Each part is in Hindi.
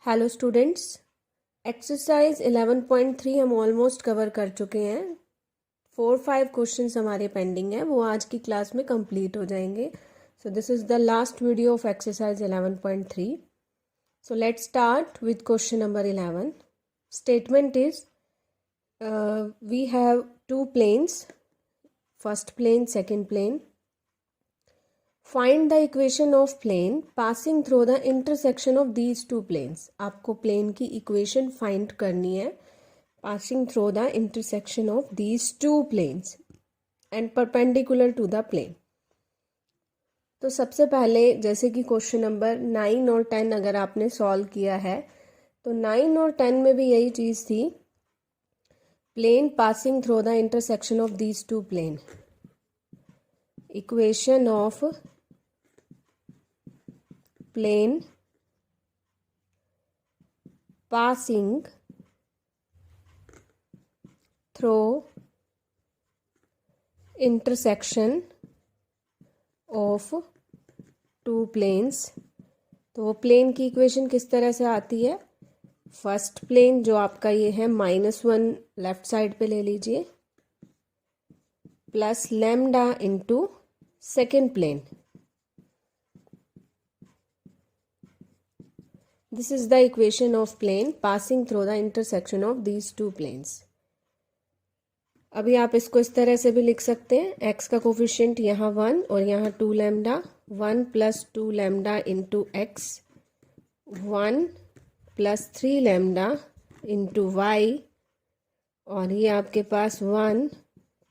हेलो स्टूडेंट्स, एक्सरसाइज 11.3 हम ऑलमोस्ट कवर कर चुके हैं। 4-5 क्वेश्चंस हमारे पेंडिंग हैं, वो आज की क्लास में कंप्लीट हो जाएंगे। So this is the last video of exercise 11.3। So let's start with question number 11। Statement is we have two planes, first plane, second plane. Find the equation of plane passing through the intersection of these two planes. आपको प्लेन की इक्वेशन फाइंड करनी है passing through the intersection of these two planes and perpendicular to the plane. तो सबसे पहले जैसे कि क्वेश्चन नंबर 9 और 10 अगर आपने सॉल्व किया है तो 9 और 10 में भी यही चीज़ थी, plane passing through the intersection of these two plane. Equation of plane passing through intersection of two planes. तो वो प्लेन की इक्वेशन किस तरह से आती है? फर्स्ट प्लेन जो आपका ये है -1 लेफ्ट साइड पे ले लीजिए, plus lambda into second plane. This is the equation of plane passing through the intersection of these two planes. अभी आप इसको इस तरह से भी लिख सकते हैं, x का कोफिशिएंट यहाँ 1 और यहाँ 2 lambda, 1 + 2 lambda into x, 1 + 3 lambda into y, और ये आपके पास 1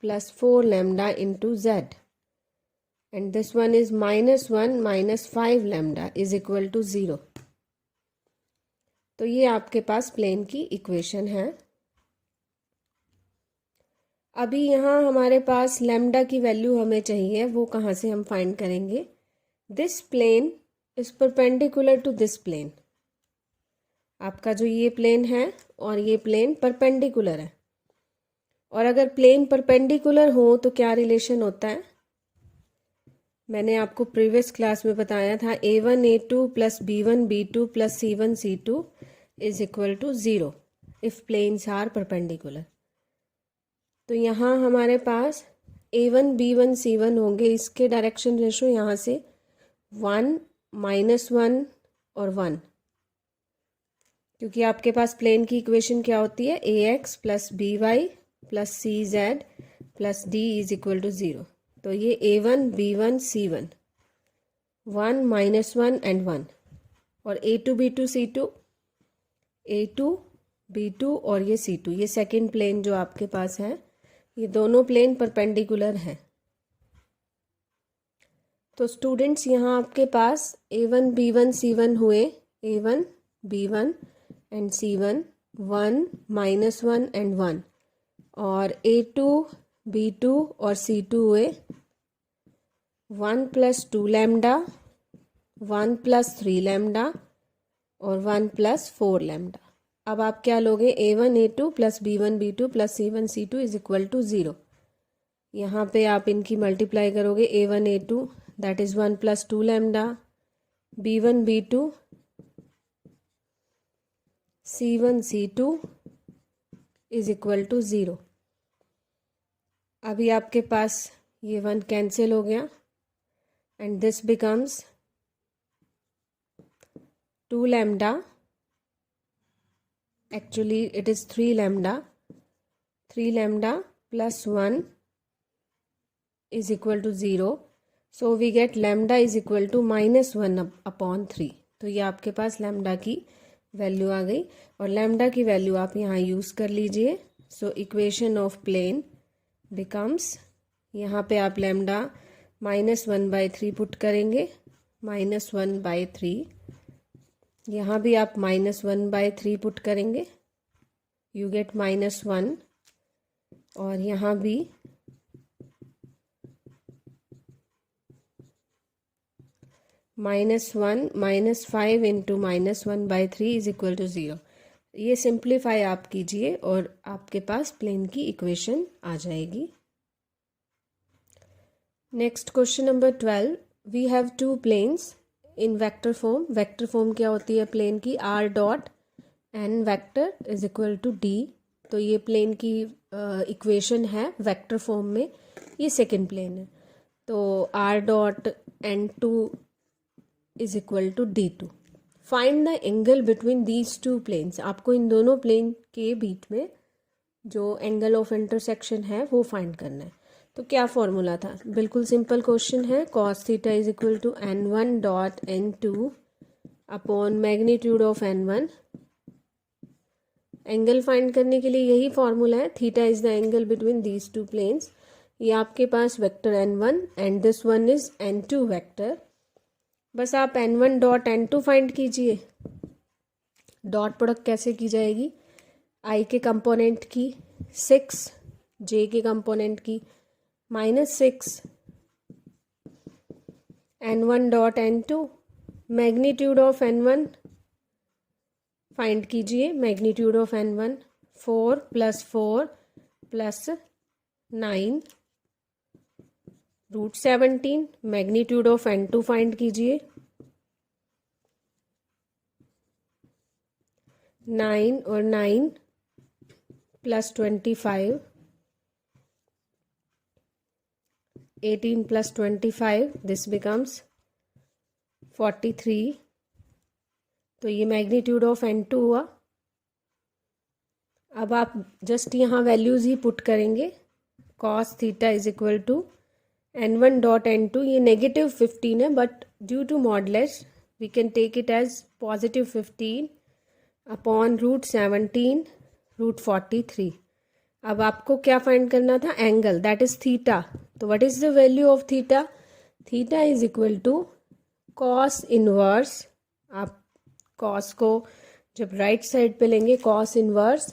+ 4 lambda into z, and this one is -1 - 5 lambda is equal to 0. तो ये आपके पास प्लेन की इक्वेशन है. अभी यहाँ हमारे पास लैम्डा की वैल्यू हमें चाहिए, वो कहाँ से हम फाइंड करेंगे? This plane is perpendicular to this plane. आपका जो ये प्लेन है और ये प्लेन परपेंडिकुलर है, और अगर प्लेन परपेंडिकुलर हो तो क्या रिलेशन होता है? मैंने आपको प्रीवियस क्लास में बताया था, a1 a2 + b1 b2 + c1 c2 is equal to 0 if planes are perpendicular. तो यहाँ हमारे पास a1 b1 c1 होंगे, इसके डायरेक्शन रेशो यहाँ से 1 -1 और 1, क्योंकि आपके पास प्लेन की इक्वेशन क्या होती है? ax + by + cz + d is equal to 0. तो ये a1 b1 c1 1 -1 एंड 1, और a2 b2 c2 a2 b2 और ये c2, ये सेकेंड प्लेन जो आपके पास है, ये दोनों प्लेन परपेंडिकुलर हैं. तो स्टूडेंट्स यहाँ आपके पास a1 b1 c1 हुए, a1 b1 and c1 1 -1 and 1, और a2 b2 और c2 हुए 1 + 2 लैम्डा, 1 + 3 लैम्डा और 1 + 4 लैम्डा. अब आप क्या लोगे? a1 a2 + b1 b2 + c1 c2 is equal to 0. यहाँ पे आप इनकी मल्टीप्लाई करोगे, a1 a2 that is 1 + 2 lambda, b1 b2 c1 c2 is equal to 0. अभी आपके पास ये 1 कैंसिल हो गया, and this becomes 2 lambda, actually it is 3 lambda, 3 lambda plus 1 is equal to 0. So we get lambda is equal to -1 upon 3. तो ये आपके पास लैम्डा की वैल्यू आ गई, और लैम्डा की वैल्यू आप यहाँ यूज़ कर लीजिए. So equation of plane becomes, यहाँ पे आप लैम्डा -1/3 पुट करेंगे, -1/3. यहाँ भी आप -1/3 पुट करेंगे, यू गेट -1, और यहाँ भी -1 -5 इंटू -1/3 इज इक्वल टू 0. ये सिंप्लीफाई आप कीजिए और आपके पास प्लेन की इक्वेशन आ जाएगी. Next question number 12. We have two planes. In vector form क्या होती है प्लेन की, r dot n vector is equal to d. तो ये प्लेन की इक्वेशन है वेक्टर फॉर्म में, ये सेकंड प्लेन है। तो r dot n two is equal to d two. Find the angle between these two planes. आपको इन दोनों प्लेन के बीच में जो एंगल ऑफ इंटरसेक्शन है वो फाइंड करना है। तो क्या फॉर्मूला था, बिल्कुल सिंपल क्वेश्चन है, cos theta is equal to n1 dot n2 upon magnitude of n1। Angle find करने के लिए यही फॉर्मूला है, theta is the angle between these two planes. ये आपके पास vector n1 and this one is n2 vector. बस आप n1 डॉट n2 फाइंड कीजिए। डॉट प्रोडक्ट कैसे की जाएगी, i के कंपोनेंट की 6, j के कंपोनेंट की -6, n1 dot n2, magnitude of n1 find कीजिए। Magnitude of n1 4 + 4 + 9 √17। Magnitude of n2 find कीजिए, 9 और 9 + 25, 18 + 25, दिस बिकम्स 43। तो ये मैग्नीट्यूड ऑफ n2 हुआ। अब आप जस्ट यहाँ वैल्यूज़ ही पुट करेंगे, cos theta is equal to n1 dot n2, ये -15 है but due to modulus we can take it as +15 upon √17 √43। अब आपको क्या फाइंड करना था, एंगल, दैट इज थीटा। तो what is the value of theta, theta is equal to cos inverse. आप कॉस को जब राइट साइड पे लेंगे, कॉस इनवर्स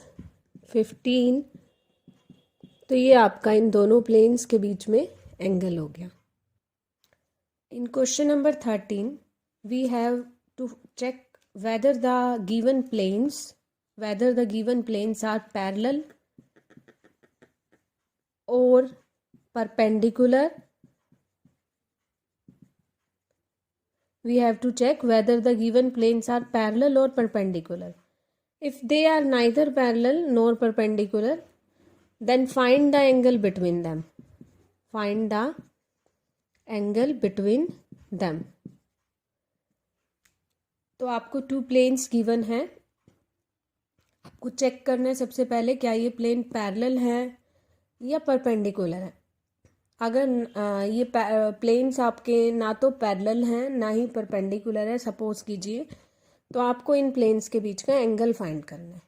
15, तो ये आपका इन दोनों प्लेन्स के बीच में एंगल हो गया। In question number 13 we have to check whether the given planes are parallel or perpendicular. We have to check whether the given planes are parallel or perpendicular. If they are neither parallel nor perpendicular, then find the angle between them. Find the angle between them. तो आपको 2 प्लेन्स गिवन है, आपको चेक करना है सबसे पहले क्या ये प्लेन पैरेलल है या परपेंडिकुलर है। अगर ये प्लेन्स आपके ना तो पैरेलल हैं ना ही परपेंडिकुलर है सपोज कीजिए, तो आपको इन प्लेन्स के बीच का एंगल फाइंड करना है।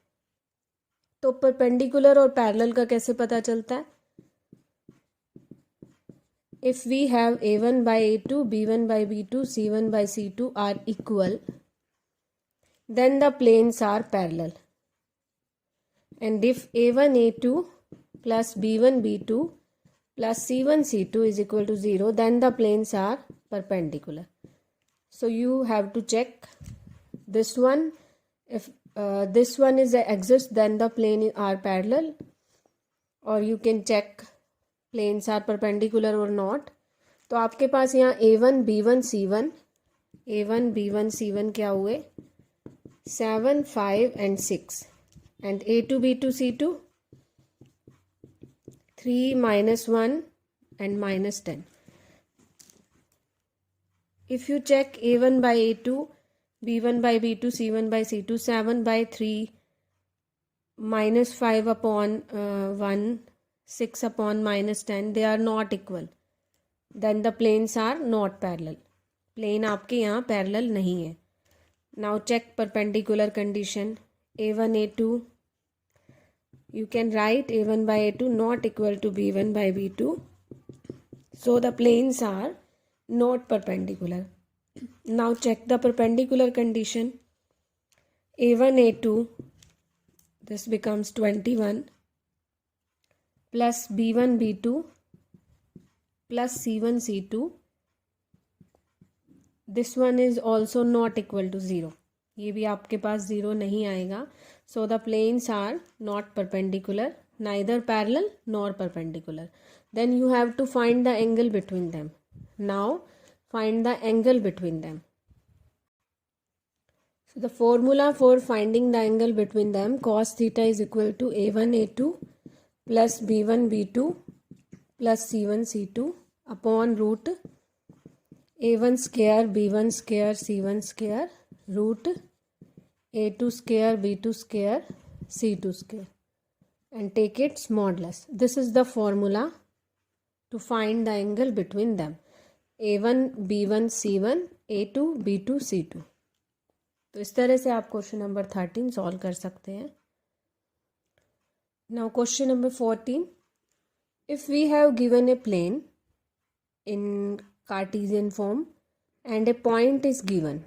तो परपेंडिकुलर और पैरेलल का कैसे पता चलता है, if we have a1 by a2, b1 by b2, c1 by c2 are equal, then the planes are parallel. And if a1 a2 plus b1 b2 plus c1 c2 is equal to 0, then the planes are perpendicular. So you have to check this one. If this one is exists, then the plane are parallel, or you can check planes are perpendicular or not. तो आपके पास यहाँ a1 b1 c1, a1 b1 c1 क्या हुए 7 5 and 6, and a2 b2 c2 3 -1 and -10. If you check a1 by a2, b1 by b2, c1 by c2, 7 by 3, -5 upon 1, 6 upon -10, they are not equal. Then the planes are not parallel. Plane आपके यहाँ पैरेलल नहीं है। Now check perpendicular condition. a1 a2, you can write a1 by a2 not equal to b1 by b2, so the planes are not perpendicular. Now check the perpendicular condition. a1 a2, this becomes 21 plus b1 b2 plus c1 c2, this one is also not equal to 0, ये भी आपके पास 0 नहीं आएगा। So the planes are not perpendicular, neither parallel nor perpendicular. Then you have to find the angle between them. Now find the angle between them. So the formula for finding the angle between them, cos theta is equal to a1 a2 plus b1 b2 plus c1 c2 upon root a1 square b1 square c1 square root a2 square b2 square c2 square and take its modulus. This is the formula to find the angle between them. a1 b1 c1 a2 b2 c2. तो इस तरह से आप क्वेश्चन नंबर 13 सॉल्व कर सकते हैं. Now question number 14. If we have given a plane in Cartesian form and a point is given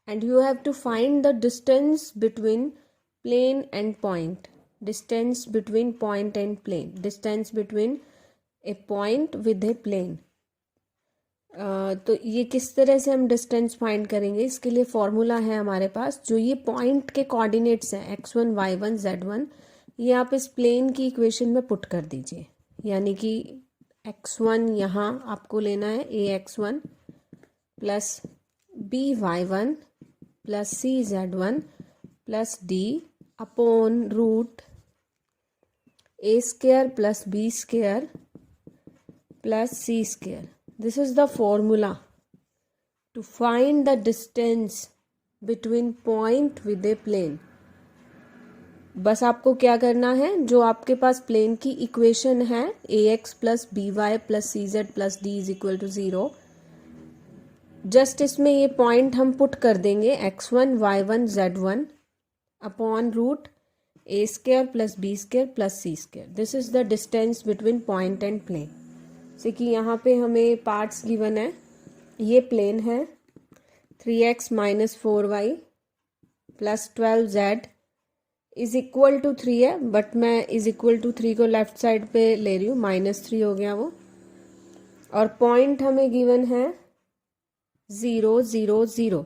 and you have to find the distance between plane and point, distance between point and plane, distance between a point with a plane. तो ये किस तरह से हम डिस्टेंस फाइंड करेंगे, इसके लिए फॉर्मूला है हमारे पास. जो ये पॉइंट के कोऑर्डिनेट्स हैं x1 y1 z1, ये आप इस प्लेन की इक्वेशन में पुट कर दीजिए. यानी कि x1 यहाँ आपको लेना है ax1 plus by1 plus cz1 plus d upon root a square plus b square plus c square. This is the formula to find the distance between point with a plane. बस आपको क्या करना है, जो आपके पास प्लेन की इक्वेशन है ax plus by plus cz plus d is equal to 0, just इसमें ये पॉइंट हम पुट कर देंगे x1 y1 z1 upon root a square plus b square plus c square. This is the distance between point and plane. जैसे कि यहाँ पे हमें पार्ट्स गिवन है. ये प्लेन है 3x minus 4y plus 12z is equal to 3 है, बट मैं इज इक्वल टू 3 को लेफ्ट साइड पे ले रही हूँ, -3 हो गया वो. और पॉइंट हमें गिवन है 0 0 0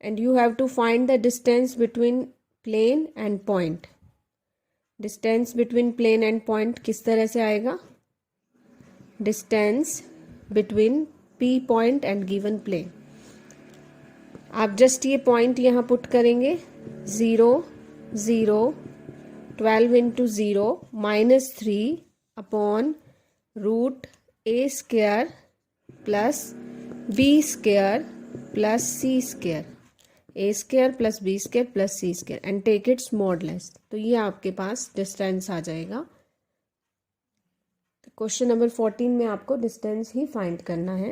and you have to find the distance between plane and point. Distance between plane and point किस तरह से आएगा, distance between P point and given plane. आप जस्ट ये पॉइंट यहाँ पुट करेंगे 0 0 12 into 0 -3 upon root a square plus b square plus c square, a square plus b square plus c square and take its modulus. तो ये आपके पास डिस्टेंस आ जाएगा. क्वेश्चन नंबर 14 में आपको डिस्टेंस ही फाइंड करना है.